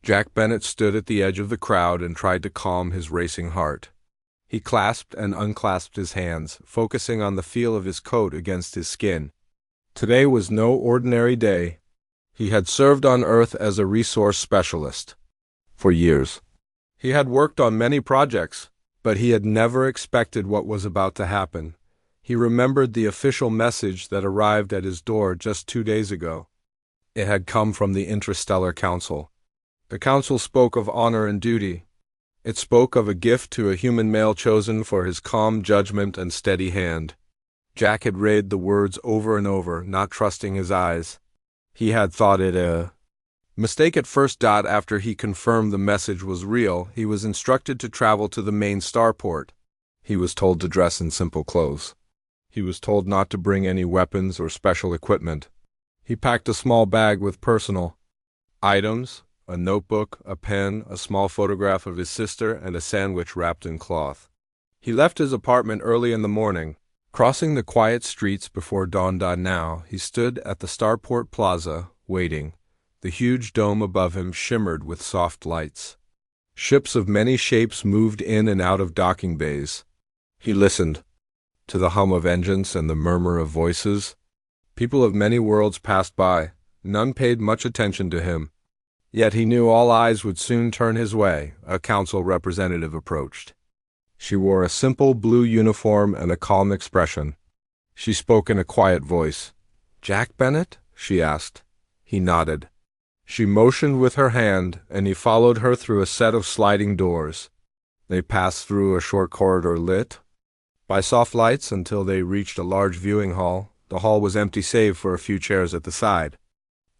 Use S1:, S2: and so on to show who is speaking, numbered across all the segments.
S1: Jack Bennet stood at the edge of the crowd and tried to calm his racing heart. He clasped and unclasped his hands, focusing on the feel of his coat against his skin. Today was no ordinary day. He had served on Earth as a resource specialist for years. He had worked on many projects, but he had never expected what was about to happen. He remembered the official message that arrived at his door just 2 days ago. It had come from the Interstellar Council. The council spoke of honor and duty. It spoke of a gift to a human male chosen for his calm judgment and steady hand. Jack had read the words over and over, not trusting his eyes. He had thought it a mistake at first. After he confirmed the message was real, he was instructed to travel to the main starport. He was told to dress in simple clothes. He was told not to bring any weapons or special equipment. He packed a small bag with personal items, a notebook, a pen, a small photograph of his sister, and a sandwich wrapped in cloth. He left his apartment early in the morning, crossing the quiet streets before dawn. Now he stood at the starport plaza, waiting. The huge dome above him shimmered with soft lights. Ships of many shapes moved in and out of docking bays. He listened to the hum of engines and the murmur of voices. People of many worlds passed by. None paid much attention to him. Yet he knew all eyes would soon turn his way. A council representative approached. She wore a simple blue uniform and a calm expression. She spoke in a quiet voice. "Jack Bennet?" she asked. He nodded. She motioned with her hand, and he followed her through a set of sliding doors. They passed through a short corridor lit by soft lights until they reached a large viewing hall. The hall was empty save for a few chairs at the side.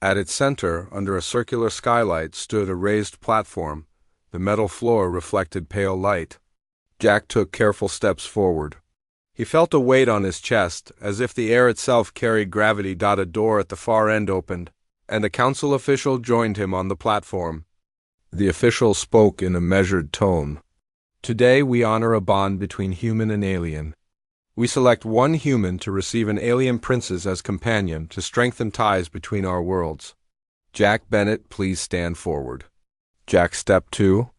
S1: At its center, under a circular skylight, stood a raised platform. The metal floor reflected pale light. Jack took careful steps forward. He felt a weight on his chest, as if the air itself carried gravity. A door at the far end opened, and a council official joined him on the platform. The official spoke in a measured tone. "Today we honor a bond between human and alien. We select one human to receive an alien princess as companion to strengthen ties between our worlds. Jack Bennet, please stand forward." Jack stepped to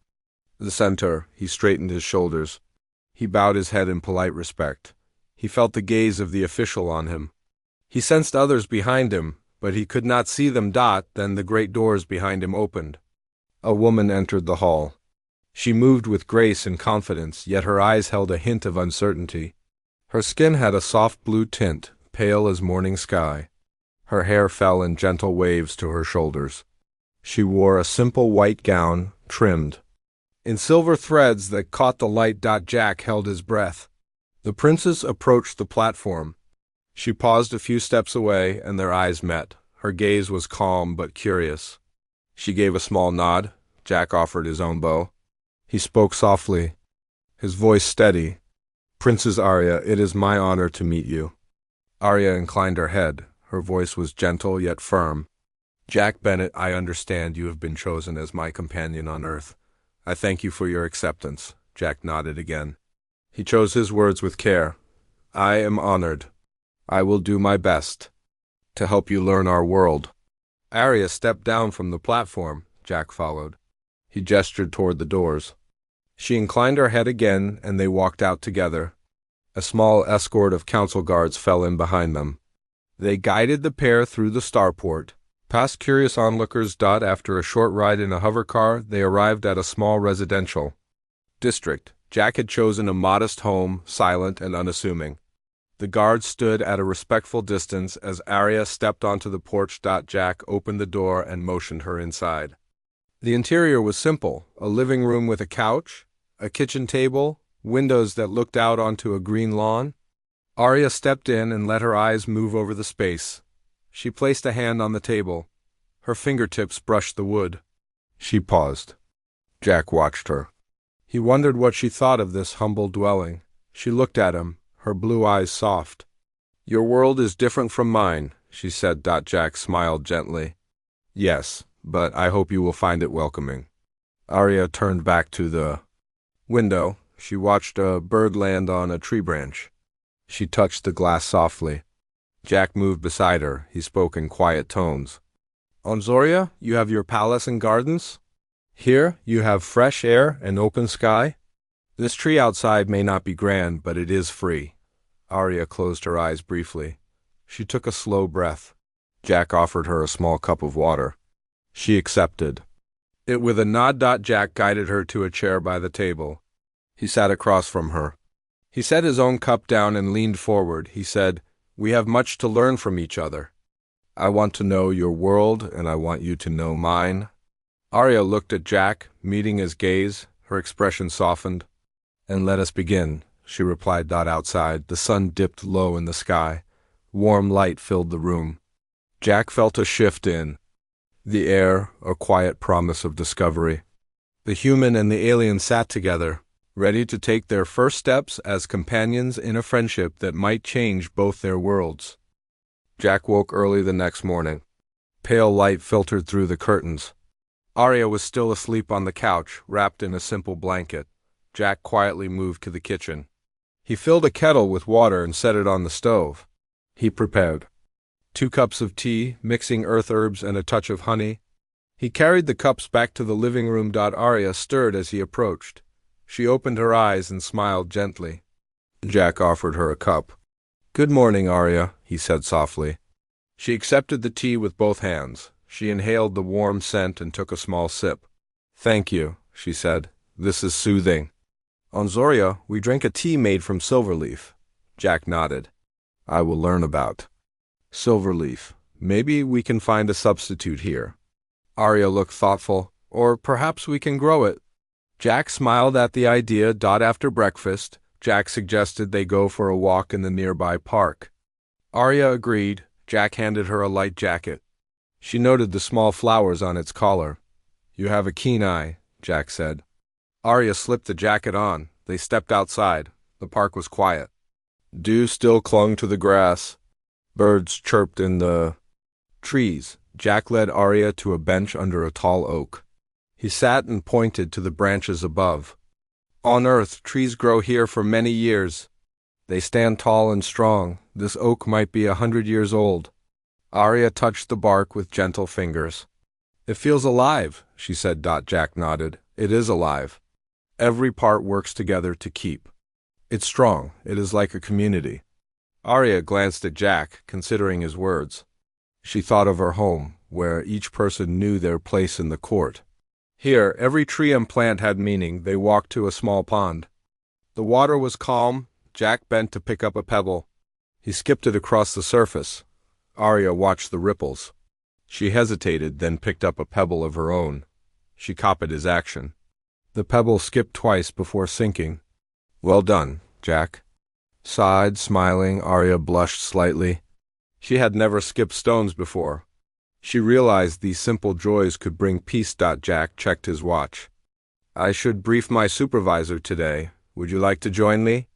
S1: the center. He straightened his shoulders. He bowed his head in polite respect. He felt the gaze of the official on him. He sensed others behind him, but he could not see them. Then the great doors behind him opened. A woman entered the hall. She moved with grace and confidence, yet her eyes held a hint of uncertainty. Her skin had a soft blue tint, pale as morning sky. Her hair fell in gentle waves to her shoulders. She wore a simple white gown, trimmed in silver threads that caught the light. Jack held his breath. The princess approached the platform. She paused a few steps away, and their eyes met. Her gaze was calm but curious. She gave a small nod. Jack offered his own bow. He spoke softly, his voice steady. "Princess Arya, it is my honor to meet you." Arya inclined her head. Her voice was gentle yet firm. "Jack Bennet, I understand you have been chosen as my companion on Earth. I thank you for your acceptance." Jack nodded again. He chose his words with care. "I am honored. I will do my best to help you learn our world." Arya stepped down from the platform. Jack followed. He gestured toward the doors. She inclined her head again, and they walked out together. A small escort of council guards fell in behind them. They guided the pair through the starport. Past curious onlookers. After a short ride in a hover car, they arrived at a small residential district. Jack had chosen a modest home, silent and unassuming. The guards stood at a respectful distance as Arya stepped onto the porch. Jack opened the door and motioned her inside. The interior was simple, a living room with a couch, a kitchen table, windows that looked out onto a green lawn. Arya stepped in and let her eyes move over the space. She placed a hand on the table. Her fingertips brushed the wood. She paused. Jack watched her. He wondered what she thought of this humble dwelling. She looked at him, her blue eyes soft. "Your world is different from mine," she said. Jack smiled gently. "Yes, but I hope you will find it welcoming." Arya turned back to the window. She watched a bird land on a tree branch. She touched the glass softly. Jack moved beside her. He spoke in quiet tones. "On Zoria, you have your palace and gardens. Here you have fresh air and open sky. This tree outside may not be grand, but it is free. Arya closed her eyes briefly. She took a slow breath. Jack offered her a small cup of water. She accepted it with a nod. Jack guided her to a chair by the table. He sat across from her. He set his own cup down and leaned forward. He said, "We have much to learn from each other. I want to know your world, and I want you to know mine." Arya looked at Jack, meeting his gaze. Her expression softened. "And let us begin," she replied. Outside, the sun dipped low in the sky. Warm light filled the room. Jack felt a shift in the air, a quiet promise of discovery. The human and the alien sat together, ready to take their first steps as companions in a friendship that might change both their worlds. Jack woke early the next morning. Pale light filtered through the curtains. Arya was still asleep on the couch, wrapped in a simple blanket. Jack quietly moved to the kitchen. He filled a kettle with water and set it on the stove. He prepared 2 cups of tea, mixing earth herbs and a touch of honey. He carried the cups back to the living room. Arya stirred as he approached. She opened her eyes and smiled gently. Jack offered her a cup. "Good morning, Arya," he said softly. She accepted the tea with both hands. She inhaled the warm scent and took a small sip. "Thank you," she said. "This is soothing." "On Zoria, we drink a tea made from silverleaf." Jack nodded. "I will learn about silverleaf. Maybe we can find a substitute here." Arya looked thoughtful. "Or perhaps we can grow it." Jack smiled at the idea. After breakfast, Jack suggested they go for a walk in the nearby park. Arya agreed. Jack handed her a light jacket. She noted the small flowers on its collar. "You have a keen eye," Jack said. Arya slipped the jacket on. They stepped outside. The park was quiet. Dew still clung to the grass. Birds chirped in the trees. Jack led Arya to a bench under a tall oak. He sat and pointed to the branches above. "On Earth, trees grow here for many years. They stand tall and strong. This oak might be 100 years old." Arya touched the bark with gentle fingers. "It feels alive," she said. Jack nodded. "It is alive. Every part works together to keep. It's strong. It is like a community." Arya glanced at Jack, considering his words. She thought of her home, where each person knew their place in the court. Here, every tree and plant had meaning. They walked to a small pond. The water was calm. Jack bent to pick up a pebble. He skipped it across the surface. Arya watched the ripples. She hesitated, then picked up a pebble of her own. She copied his action. The pebble skipped twice before sinking. "Well done, Jack." Sighed, smiling, Arya blushed slightly. She had never skipped stones before. She realized these simple joys could bring peace. Jack checked his watch. "I should brief my supervisor today. Would you like to join me?"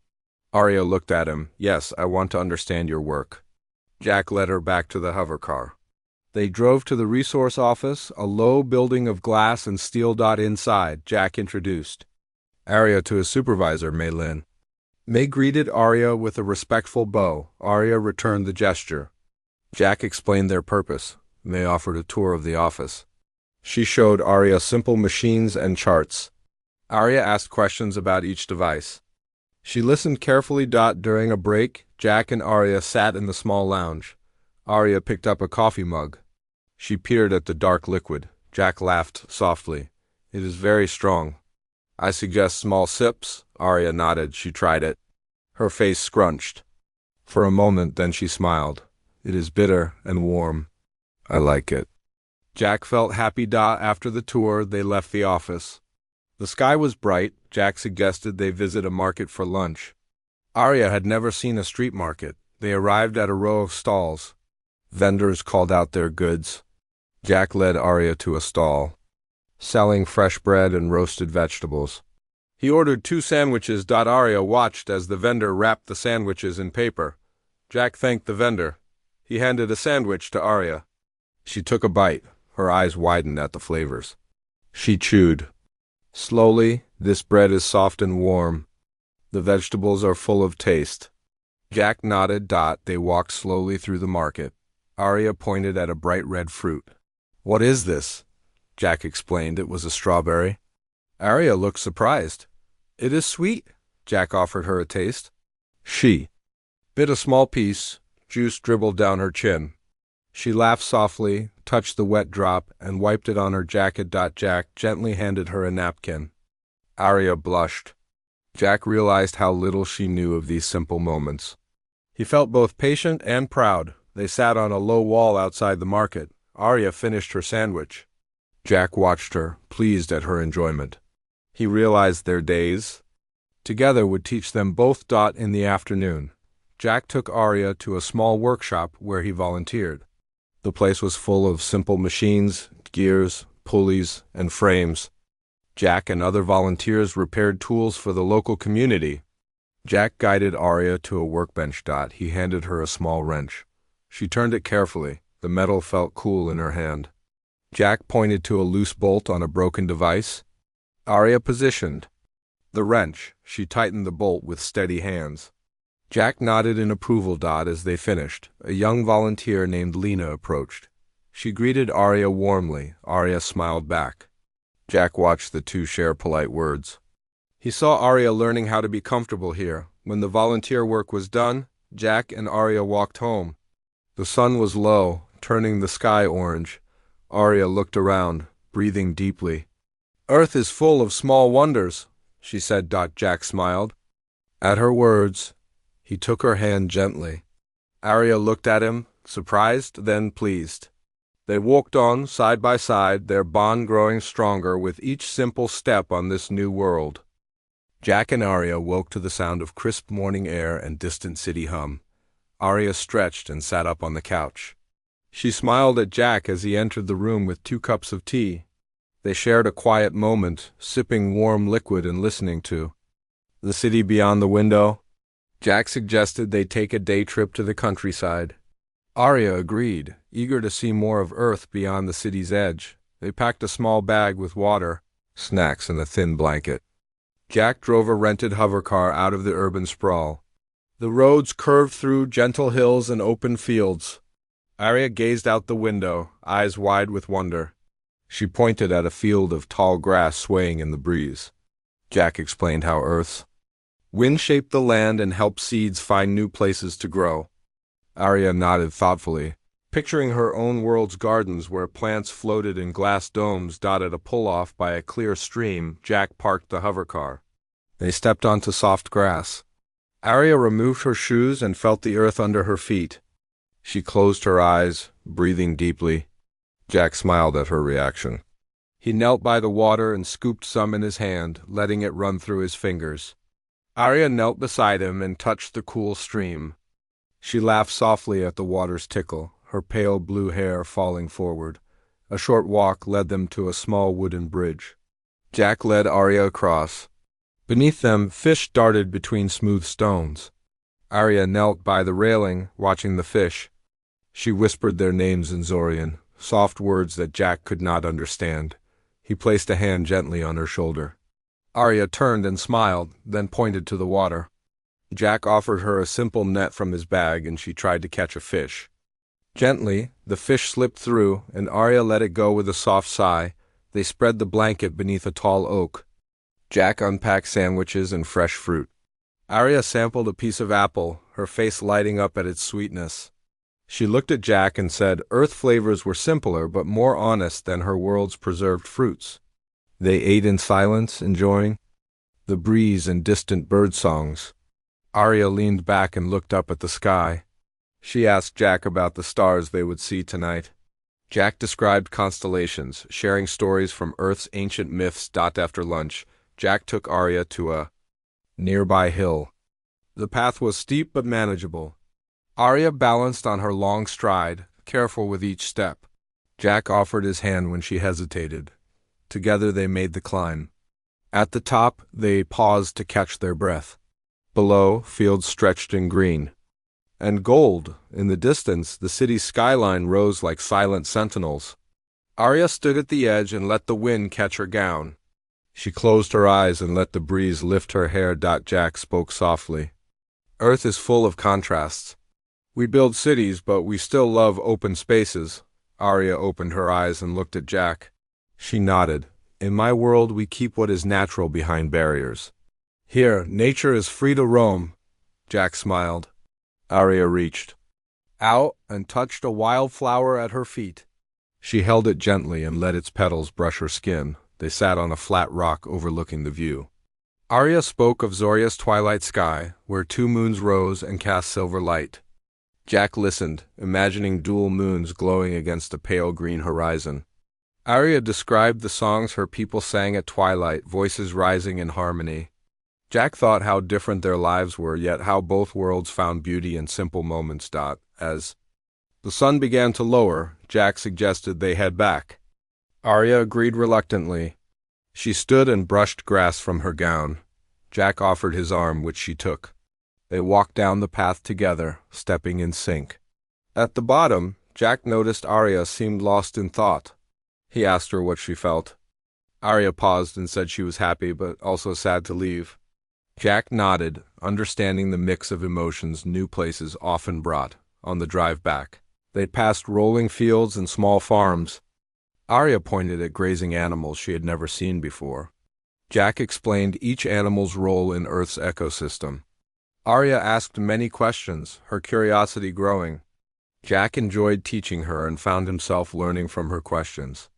S1: Arya looked at him. "Yes, I want to understand your work." Jack led her back to the hovercar. They drove to the resource office, a low building of glass and steel. Inside, Jack introduced Arya to his supervisor, Mei Lin. Mei greeted Arya with a respectful bow. Arya returned the gesture. Jack explained their purpose. Mei offered a tour of the office. She showed Arya simple machines and charts. Arya asked questions about each device. She listened carefully. During a break, Jack and Arya sat in the small lounge. Arya picked up a coffee mug. She peered at the dark liquid. Jack laughed softly. "It is very strong. I suggest small sips." Arya nodded. She tried it. Her face scrunched. For a moment, then she smiled. "It is bitter and warm. I like it." Jack felt happy. After the tour, they left the office. The sky was bright. Jack suggested they visit a market for lunch. Arya had never seen a street market. They arrived at a row of stalls. Vendors called out their goods. Jack led Arya to a stall, selling fresh bread and roasted vegetables. He ordered 2 sandwiches. Arya watched as the vendor wrapped the sandwiches in paper. Jack thanked the vendor. He handed a sandwich to Arya. She took a bite. Her eyes widened at the flavors. She chewed. Slowly, "This bread is soft and warm. The vegetables are full of taste." Jack nodded. They walked slowly through the market. Arya pointed at a bright red fruit. "What is this?" Jack explained it was a strawberry. Arya looked surprised. "It is sweet." Jack offered her a taste. She bit a small piece, juice dribbled down her chin. She laughed softly, touched the wet drop, and wiped it on her jacket. Jack gently handed her a napkin. Arya blushed. Jack realized how little she knew of these simple moments. He felt both patient and proud. They sat on a low wall outside the market. Arya finished her sandwich. Jack watched her, pleased at her enjoyment. He realized their days together would teach them both. In the afternoon, Jack took Arya to a small workshop where he volunteered. The place was full of simple machines, gears, pulleys, and frames. Jack and other volunteers repaired tools for the local community. Jack guided Arya to a workbench. He handed her a small wrench. She turned it carefully. The metal felt cool in her hand. Jack pointed to a loose bolt on a broken device. Arya positioned the wrench. She tightened the bolt with steady hands. Jack nodded in approval. As they finished, a young volunteer named Lena approached. She greeted Arya warmly. Arya smiled back. Jack watched the two share polite words. He saw Arya learning how to be comfortable here. When the volunteer work was done, Jack and Arya walked home. The sun was low, turning the sky orange. Arya looked around, breathing deeply. "Earth is full of small wonders," she said. Jack smiled. At her words, he took her hand gently. Arya looked at him, surprised, then pleased. They walked on, side by side, their bond growing stronger with each simple step on this new world. Jack and Arya woke to the sound of crisp morning air and distant city hum. Arya stretched and sat up on the couch. She smiled at Jack as he entered the room with 2 cups of tea. They shared a quiet moment, sipping warm liquid and listening to the city beyond the window. Jack suggested they take a day trip to the countryside. Arya agreed, eager to see more of Earth beyond the city's edge. They packed a small bag with water, snacks, and a thin blanket. Jack drove a rented hovercar out of the urban sprawl. The roads curved through gentle hills and open fields. Arya gazed out the window, eyes wide with wonder. She pointed at a field of tall grass swaying in the breeze. Jack explained how Earth's wind shaped the land and helped seeds find new places to grow. Arya nodded thoughtfully, picturing her own world's gardens where plants floated in glass domes. At a pull-off by a clear stream, Jack parked the hovercar. They stepped onto soft grass. Arya removed her shoes and felt the earth under her feet. She closed her eyes, breathing deeply. Jack smiled at her reaction. He knelt by the water and scooped some in his hand, letting it run through his fingers. Arya knelt beside him and touched the cool stream. She laughed softly at the water's tickle, her pale blue hair falling forward. A short walk led them to a small wooden bridge. Jack led Arya across. Beneath them, fish darted between smooth stones. Arya knelt by the railing, watching the fish. She whispered their names in Zorian, soft words that Jack could not understand. He placed a hand gently on her shoulder. Arya turned and smiled, then pointed to the water. Jack offered her a simple net from his bag, and she tried to catch a fish. Gently, the fish slipped through, and Arya let it go with a soft sigh. They spread the blanket beneath a tall oak. Jack unpacked sandwiches and fresh fruit. Arya sampled a piece of apple, her face lighting up at its sweetness. She looked at Jack and said Earth flavors were simpler but more honest than her world's preserved fruits. They ate in silence, enjoying the breeze and distant bird songs. Arya leaned back and looked up at the sky. She asked Jack about the stars they would see tonight. Jack described constellations, sharing stories from Earth's ancient myths. After lunch, Jack took Arya to a nearby hill. The path was steep but manageable. Arya balanced on her long stride, careful with each step. Jack offered his hand when she hesitated. Together they made the climb. At the top, they paused to catch their breath. Below, fields stretched in green and gold. In the distance, the city's skyline rose like silent sentinels. Arya stood at the edge and let the wind catch her gown. She closed her eyes and let the breeze lift her hair. Jack spoke softly. Earth is full of contrasts. We build cities, but we still love open spaces. Arya opened her eyes and looked at Jack. She nodded. In my world we keep what is natural behind barriers. Here, nature is free to roam. Jack smiled. Arya reached out and touched a wild flower at her feet. She held it gently and let its petals brush her skin. They sat on a flat rock overlooking the view. Arya spoke of Zoria's twilight sky, where 2 moons rose and cast silver light. Jack listened, imagining dual moons glowing against a pale green horizon. Arya described the songs her people sang at twilight, voices rising in harmony. Jack thought how different their lives were, yet how both worlds found beauty in simple moments. As the sun began to lower, Jack suggested they head back. Arya agreed reluctantly. She stood and brushed grass from her gown. Jack offered his arm, which she took. They walked down the path together, stepping in sync. At the bottom, Jack noticed Arya seemed lost in thought. He asked her what she felt. Arya paused and said she was happy but also sad to leave. Jack nodded, understanding the mix of emotions new places often brought. On the drive back, they passed rolling fields and small farms. Arya pointed at grazing animals she had never seen before. Jack explained each animal's role in Earth's ecosystem. Arya asked many questions, her curiosity growing. Jack enjoyed teaching her and found himself learning from her questions.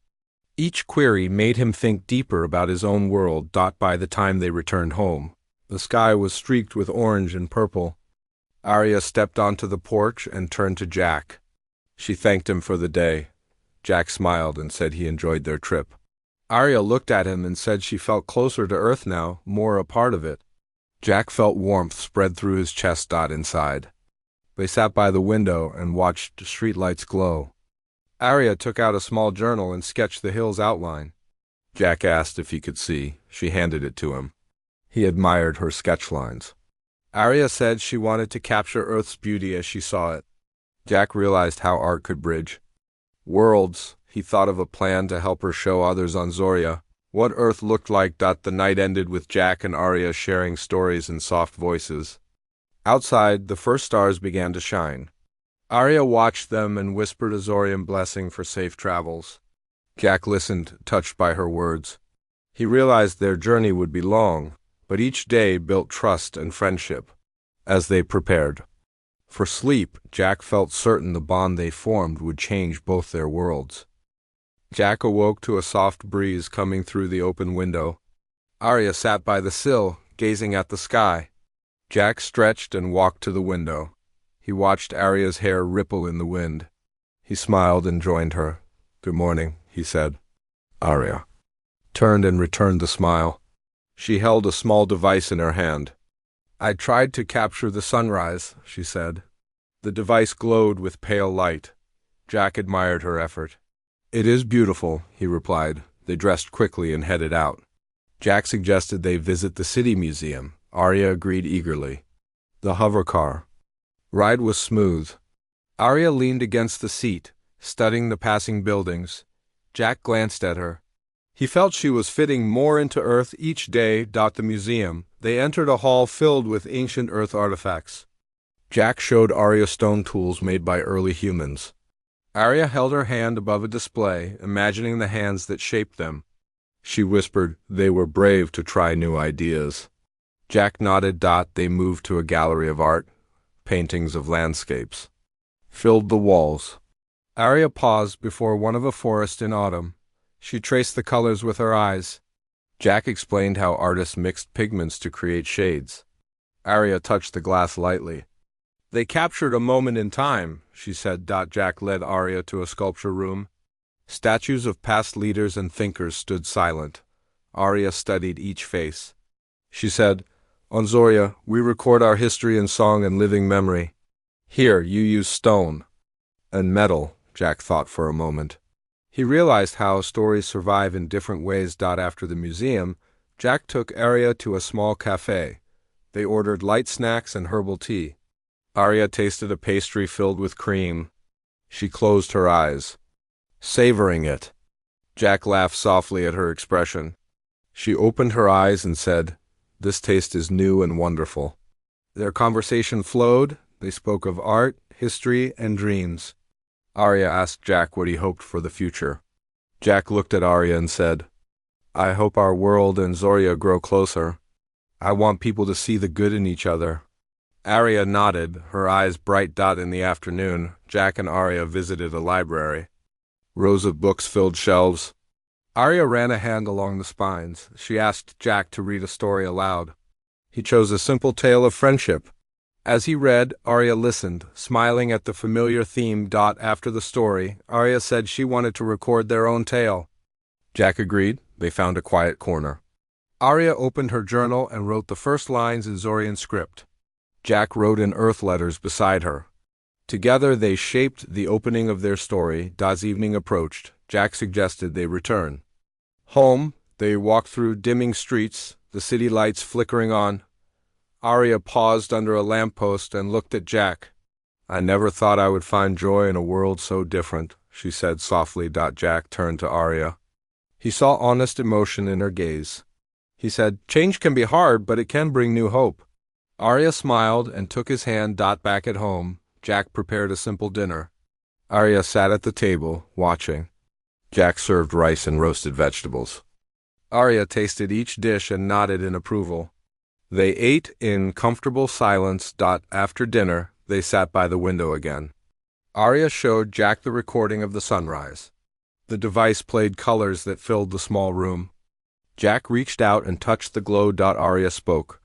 S1: Each query made him think deeper about his own world. By the time they returned home, the sky was streaked with orange and purple. Arya stepped onto the porch and turned to Jack. She thanked him for the day. Jack smiled and said he enjoyed their trip. Arya looked at him and said she felt closer to Earth now, more a part of it. Jack felt warmth spread through his chest. Inside, they sat by the window and watched streetlights glow. Arya took out a small journal and sketched the hill's outline. Jack asked if he could see. She handed it to him. He admired her sketch lines. Arya said she wanted to capture Earth's beauty as she saw it. Jack realized how art could bridge worlds. He thought of a plan to help her show others on Zoria what Earth looked like. The night ended with Jack and Arya sharing stories in soft voices. Outside, the first stars began to shine. Arya watched them and whispered a Zorian blessing for safe travels. Jack listened, touched by her words. He realized their journey would be long, but each day built trust and friendship. As they prepared for sleep, Jack felt certain the bond they formed would change both their worlds. Jack awoke to a soft breeze coming through the open window. Arya sat by the sill, gazing at the sky. Jack stretched and walked to the window. He watched Arya's hair ripple in the wind. He smiled and joined her. "Good morning," he said. Arya turned and returned the smile. She held a small device in her hand. "I tried to capture the sunrise," she said. The device glowed with pale light. Jack admired her effort. "It is beautiful," he replied. They dressed quickly and headed out. Jack suggested they visit the city museum. Arya agreed eagerly. The hovercar ride was smooth. Arya leaned against the seat, studying the passing buildings. Jack glanced at her. He felt she was fitting more into Earth each day. The museum. They entered a hall filled with ancient Earth artifacts. Jack showed Arya stone tools made by early humans. Arya held her hand above a display, imagining the hands that shaped them. She whispered they were brave to try new ideas. Jack nodded. They moved to a gallery of art. Paintings of landscapes filled the walls. Arya paused before one of a forest in autumn. She traced the colors with her eyes. Jack explained how artists mixed pigments to create shades. Arya touched the glass lightly. "They captured a moment in time," she said. Jack led Arya to a sculpture room. Statues of past leaders and thinkers stood silent. Arya studied each face. She said, "On Zoria, we record our history in song and living memory. Here, you use stone and metal." Jack thought for a moment. He realized how stories survive in different ways. After the museum, Jack took Arya to a small cafe. They ordered light snacks and herbal tea. Arya tasted a pastry filled with cream. She closed her eyes, savoring it. Jack laughed softly at her expression. She opened her eyes and said, "This taste is new and wonderful." Their conversation flowed. They spoke of art, history, and dreams. Arya asked Jack what he hoped for the future. Jack looked at Arya and said, I hope our world and Zoria grow closer. I want people to see the good in each other. Arya nodded, her eyes bright in the afternoon. Jack and Arya visited a library. Rows of books filled shelves. Arya ran a hand along the spines. She asked Jack to read a story aloud. He chose a simple tale of friendship. As he read, Arya listened, smiling at the familiar theme. After the story, Arya said she wanted to record their own tale. Jack agreed. They found a quiet corner. Arya opened her journal and wrote the first lines in Zorian script. Jack wrote in Earth letters beside her. Together they shaped the opening of their story. As evening approached, Jack suggested they return. Home, they walked through dimming streets, the city lights flickering on. Arya paused under a lamppost and looked at Jack. I never thought I would find joy in a world so different, she said softly. Jack turned to Arya. He saw honest emotion in her gaze. He said, change can be hard, but it can bring new hope. Arya smiled and took his hand. Back at home, Jack prepared a simple dinner. Arya sat at the table, watching. Jack served rice and roasted vegetables. Arya tasted each dish and nodded in approval. They ate in comfortable silence. After dinner, they sat by the window again. Arya showed Jack the recording of the sunrise. The device played colors that filled the small room. Jack reached out and touched the glow. Arya spoke.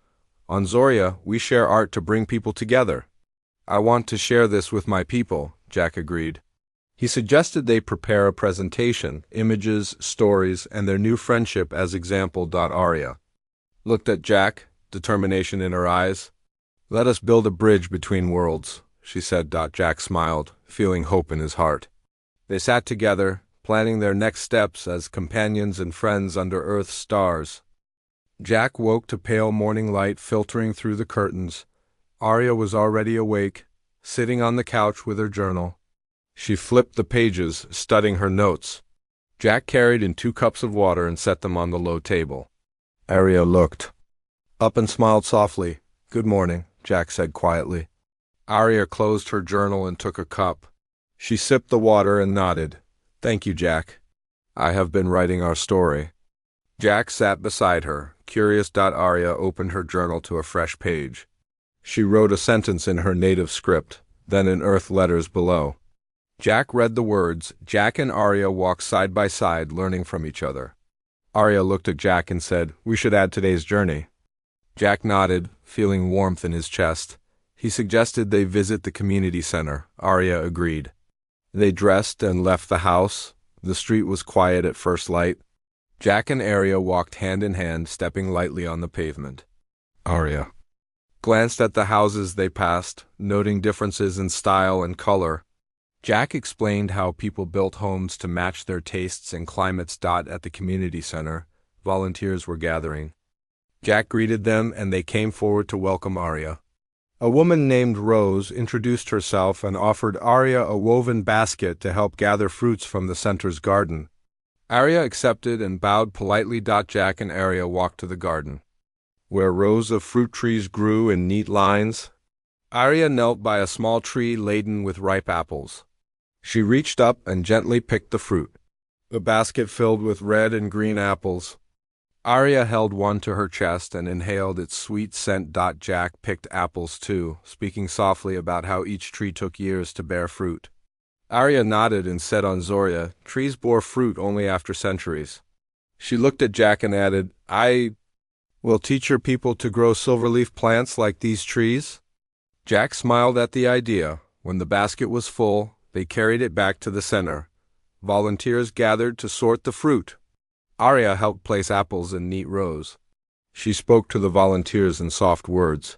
S1: On Zoria, we share art to bring people together. I want to share this with my people, Jack agreed. He suggested they prepare a presentation, images, stories, and their new friendship as example. Arya looked at Jack, determination in her eyes. Let us build a bridge between worlds, she said. Jack smiled, feeling hope in his heart. They sat together, planning their next steps as companions and friends under Earth's stars. Jack woke to pale morning light filtering through the curtains. Arya was already awake, sitting on the couch with her journal. She flipped the pages, studying her notes. Jack carried in 2 cups of water and set them on the low table. Arya looked up and smiled softly. Good morning, Jack said quietly. Arya closed her journal and took a cup. She sipped the water and nodded. Thank you, Jack. I have been writing our story. Jack sat beside her, curious. Arya opened her journal to a fresh page. She wrote a sentence in her native script, then in Earth letters below. Jack read the words. Jack and Arya walked side by side, learning from each other. Arya looked at Jack and said, we should add today's journey. Jack nodded, feeling warmth in his chest. He suggested they visit the community center. Arya agreed. They dressed and left the house. The street was quiet at first light. Jack and Arya walked hand in hand, stepping lightly on the pavement. Arya glanced at the houses they passed, noting differences in style and color. Jack explained how people built homes to match their tastes and climates. At the community center, volunteers were gathering. Jack greeted them and they came forward to welcome Arya. A woman named Rose introduced herself and offered Arya a woven basket to help gather fruits from the center's garden. Arya accepted and bowed politely. Jack and Arya walked to the garden, where rows of fruit trees grew in neat lines. Arya knelt by a small tree laden with ripe apples. She reached up and gently picked the fruit. The basket filled with red and green apples. Arya held one to her chest and inhaled its sweet scent. Jack picked apples too, speaking softly about how each tree took years to bear fruit. Arya nodded and said on Zoria, trees bore fruit only after centuries. She looked at Jack and added, I will teach your people to grow silverleaf plants like these trees. Jack smiled at the idea. When the basket was full, they carried it back to the center. Volunteers gathered to sort the fruit. Arya helped place apples in neat rows. She spoke to the volunteers in soft words.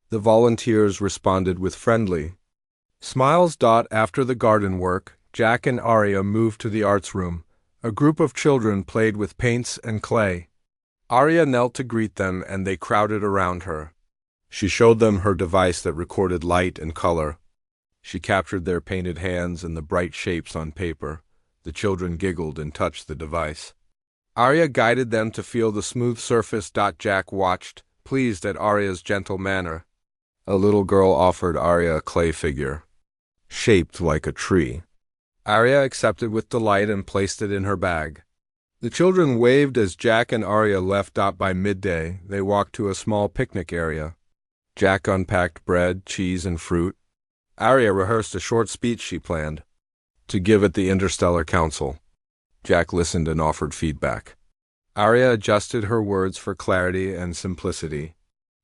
S1: The volunteers responded with friendly smiles. After the garden work, Jack and Arya moved to the arts room. A group of children played with paints and clay. Arya knelt to greet them and they crowded around her. She showed them her device that recorded light and color. She captured their painted hands and the bright shapes on paper. The children giggled and touched the device. Arya guided them to feel the smooth surface. Jack watched, pleased at Arya's gentle manner. A little girl offered Arya a clay figure, shaped like a tree. Arya accepted with delight and placed it in her bag. The children waved as Jack and Arya left. By midday, they walked to a small picnic area. Jack unpacked bread, cheese, and fruit. Arya rehearsed a short speech she planned to give at the Interstellar Council. Jack listened and offered feedback. Arya adjusted her words for clarity and simplicity.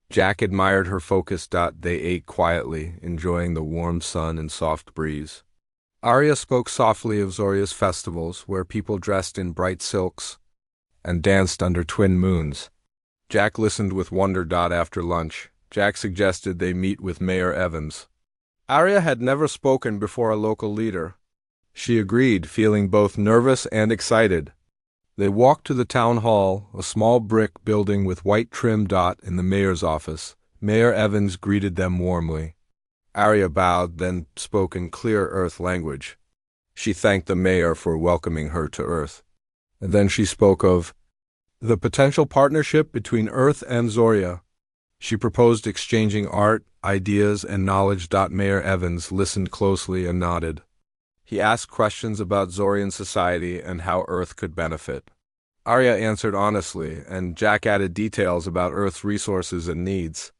S1: Jack admired her focus. They ate quietly, enjoying the warm sun and soft breeze. Arya spoke softly of Zoria's festivals, where people dressed in bright silks and danced under twin moons. Jack listened with wonder. After lunch, Jack suggested they meet with Mayor Evans. Arya had never spoken before a local leader. She agreed, feeling both nervous and excited. They walked to the town hall, a small brick building with white trim. In the mayor's office, Mayor Evans greeted them warmly. Arya bowed, then spoke in clear Earth language. She thanked the mayor for welcoming her to Earth. And then she spoke of the potential partnership between Earth and Zoria. She proposed exchanging art, ideas, and knowledge. Mayor Evans listened closely and nodded. He asked questions about Zorian society and how Earth could benefit. Arya answered honestly, and Jack added details about Earth's resources and needs.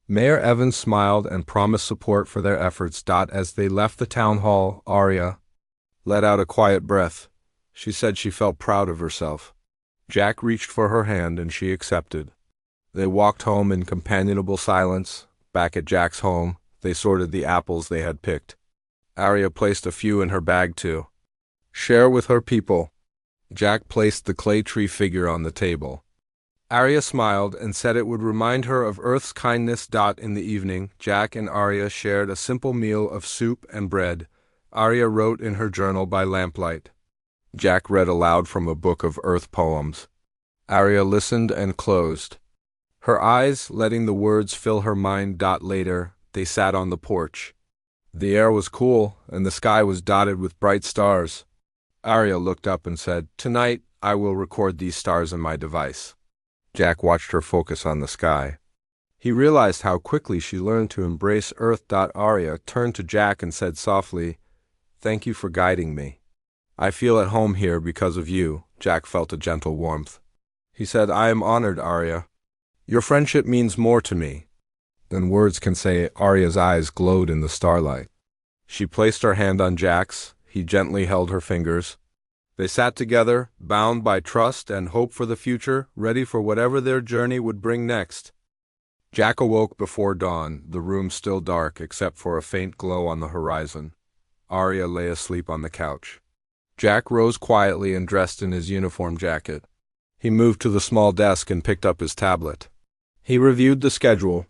S1: Mayor Evans smiled and promised support for their efforts. As they left the town hall, Arya let out a quiet breath. She said she felt proud of herself. Jack reached for her hand and she accepted. They walked home in companionable silence. Back at Jack's home, they sorted the apples they had picked. Arya placed a few in her bag to share with her people. Jack placed the clay tree figure on the table. Arya smiled and said it would remind her of Earth's kindness. In the evening, Jack and Arya shared a simple meal of soup and bread. Arya wrote in her journal by lamplight. Jack read aloud from a book of Earth poems. Arya listened and closed her eyes, letting the words fill her mind. Later, they sat on the porch. The air was cool, and the sky was dotted with bright stars. Arya looked up and said, "Tonight, I will record these stars in my device." Jack watched her focus on the sky. He realized how quickly she learned to embrace Earth. Arya turned to Jack and said softly, "Thank you for guiding me. I feel at home here because of you." Jack felt a gentle warmth. He said, "I am honored, Arya. Your friendship means more to me than words can say." Arya's eyes glowed in the starlight. She placed her hand on Jack's. He gently held her fingers. They sat together, bound by trust and hope for the future, ready for whatever their journey would bring next. Jack awoke before dawn, the room still dark except for a faint glow on the horizon. Arya lay asleep on the couch. Jack rose quietly and dressed in his uniform jacket. He moved to the small desk and picked up his tablet. He reviewed the schedule.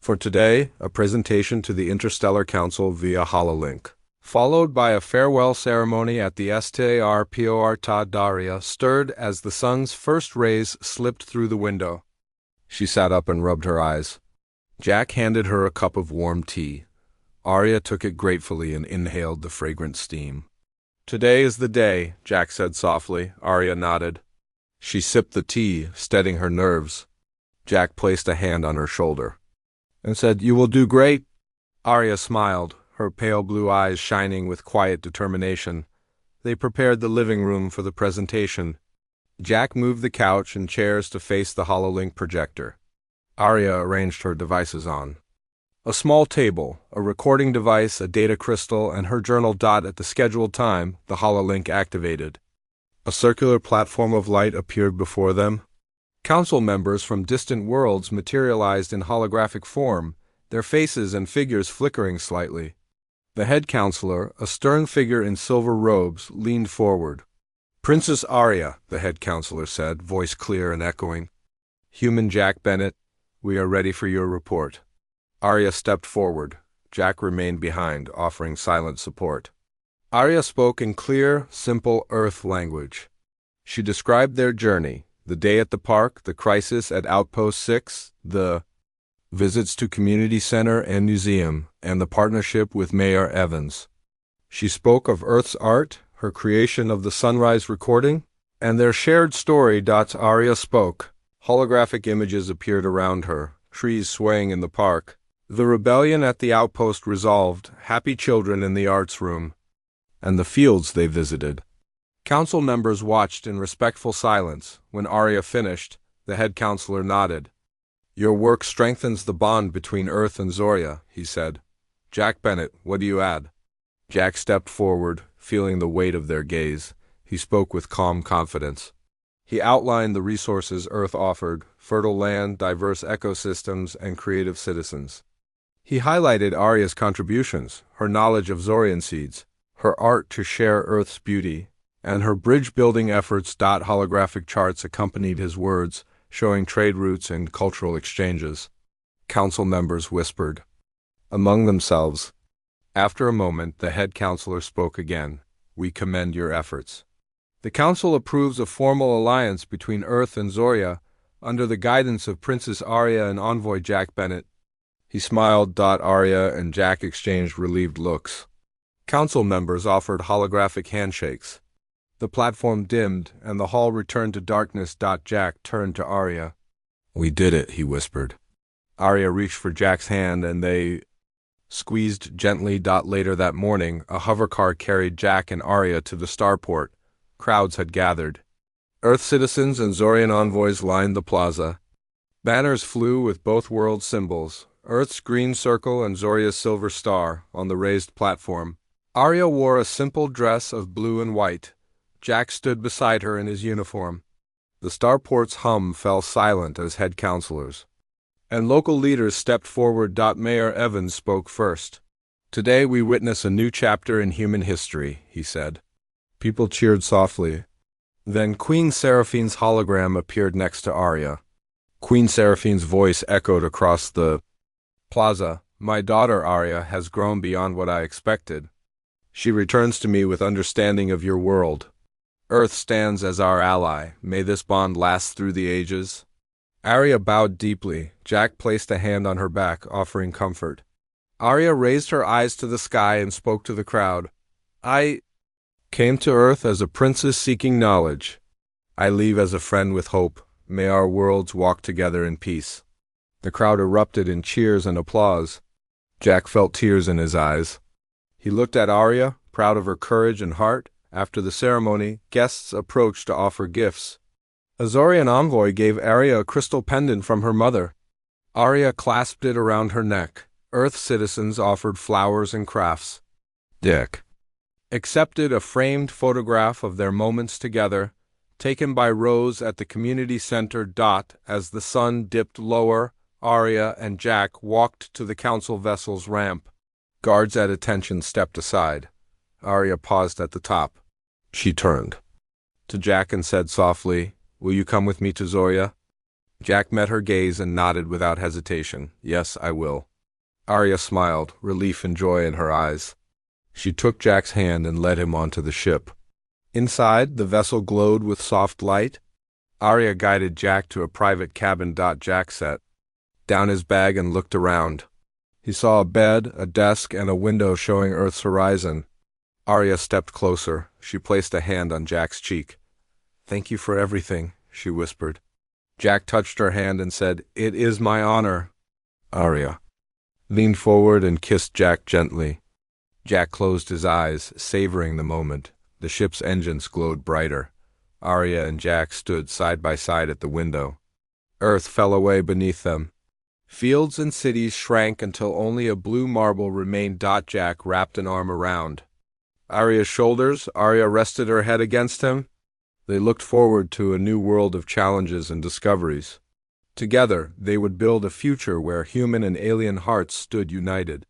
S1: For today, a presentation to the Interstellar Council via HoloLink, followed by a farewell ceremony at the Starport. Arya stirred as the sun's first rays slipped through the window. She sat up and rubbed her eyes. Jack handed her a cup of warm tea. Arya took it gratefully and inhaled the fragrant steam. "Today is the day," Jack said softly. Arya nodded. She sipped the tea, steadying her nerves. Jack placed a hand on her shoulder and said, "You will do great." Arya smiled, her pale blue eyes shining with quiet determination. They prepared the living room for the presentation. Jack moved the couch and chairs to face the HoloLink projector. Arya arranged her devices on a small table, a recording device, a data crystal, and her journal. At the scheduled time, the HoloLink activated. A circular platform of light appeared before them. Council members from distant worlds materialized in holographic form, their faces and figures flickering slightly. The head counselor, a stern figure in silver robes, leaned forward. "Princess Arya," the head counselor said, voice clear and echoing. "Human Jack Bennett, we are ready for your report." Arya stepped forward. Jack remained behind, offering silent support. Arya spoke in clear, simple Earth language. She described their journey, the day at the park, the crisis at Outpost 6, the visits to community center and museum, and the partnership with Mayor Evans. She spoke of Earth's art, her creation of the sunrise recording, and their shared story. Arya spoke. Holographic images appeared around her, trees swaying in the park. The rebellion at the outpost resolved, happy children in the arts room. and the fields they visited. Council members watched in respectful silence. When Arya finished, the head counselor nodded. "Your work strengthens the bond between Earth and Zoria," he said. "Jack Bennett, what do you add?" Jack stepped forward, feeling the weight of their gaze. He spoke with calm confidence. He outlined the resources Earth offered: fertile land, diverse ecosystems, and creative citizens. He highlighted Arya's contributions, her knowledge of Zorian seeds, her art to share Earth's beauty, and her bridge-building efforts. Holographic charts accompanied his words, showing trade routes and cultural exchanges. Council members whispered among themselves. After a moment, the head counselor spoke again. "We commend your efforts. The Council approves a formal alliance between Earth and Zoria under the guidance of Princess Arya and Envoy Jack Bennett." He smiled. Arya and Jack exchanged relieved looks. Council members offered holographic handshakes. The platform dimmed, and the hall returned to darkness. Jack turned to Arya. "We did it," he whispered. Arya reached for Jack's hand, and they squeezed gently. Later that morning, a hovercar carried Jack and Arya to the starport. Crowds had gathered. Earth citizens and Zorian envoys lined the plaza. Banners flew with both world symbols, Earth's green circle and Zoria's silver star, on the raised platform. Arya wore a simple dress of blue and white. Jack stood beside her in his uniform. The starport's hum fell silent as head counselors and local leaders stepped forward. Mayor Evans spoke first. "Today we witness a new chapter in human history," he said. People cheered softly. Then Queen Seraphine's hologram appeared next to Arya. Queen Seraphine's voice echoed across the plaza. "My daughter Arya has grown beyond what I expected. She returns to me with understanding of your world. Earth stands as our ally. May this bond last through the ages." Arya bowed deeply. Jack placed a hand on her back, offering comfort. Arya raised her eyes to the sky and spoke to the crowd. "I came to Earth as a princess seeking knowledge. I leave as a friend with hope. May our worlds walk together in peace." The crowd erupted in cheers and applause. Jack felt tears in his eyes. He looked at Arya, proud of her courage and heart. After the ceremony, guests approached to offer gifts. A Zorian envoy gave Arya a crystal pendant from her mother. Arya clasped it around her neck. Earth citizens offered flowers and crafts. Jack accepted a framed photograph of their moments together, taken by Rose at the community center. As the sun dipped lower, Arya and Jack walked to the council vessel's ramp. Guards at attention stepped aside. Arya paused at the top. She turned to Jack and said softly, "Will you come with me to Zoria?" Jack met her gaze and nodded without hesitation. "Yes, I will." Arya smiled, relief and joy in her eyes. She took Jack's hand and led him onto the ship. Inside, the vessel glowed with soft light. Arya guided Jack to a private cabin. Jack sat down his bag and looked around. He saw a bed, a desk, and a window showing Earth's horizon. Arya stepped closer. She placed a hand on Jack's cheek. "Thank you for everything," she whispered. Jack touched her hand and said, "It is my honor." Arya leaned forward and kissed Jack gently. Jack closed his eyes, savoring the moment. The ship's engines glowed brighter. Arya and Jack stood side by side at the window. Earth fell away beneath them. Fields and cities shrank until only a blue marble remained. Jack wrapped an arm around Arya's shoulders. Arya rested her head against him. They looked forward to a new world of challenges and discoveries. Together, they would build a future where human and alien hearts stood united.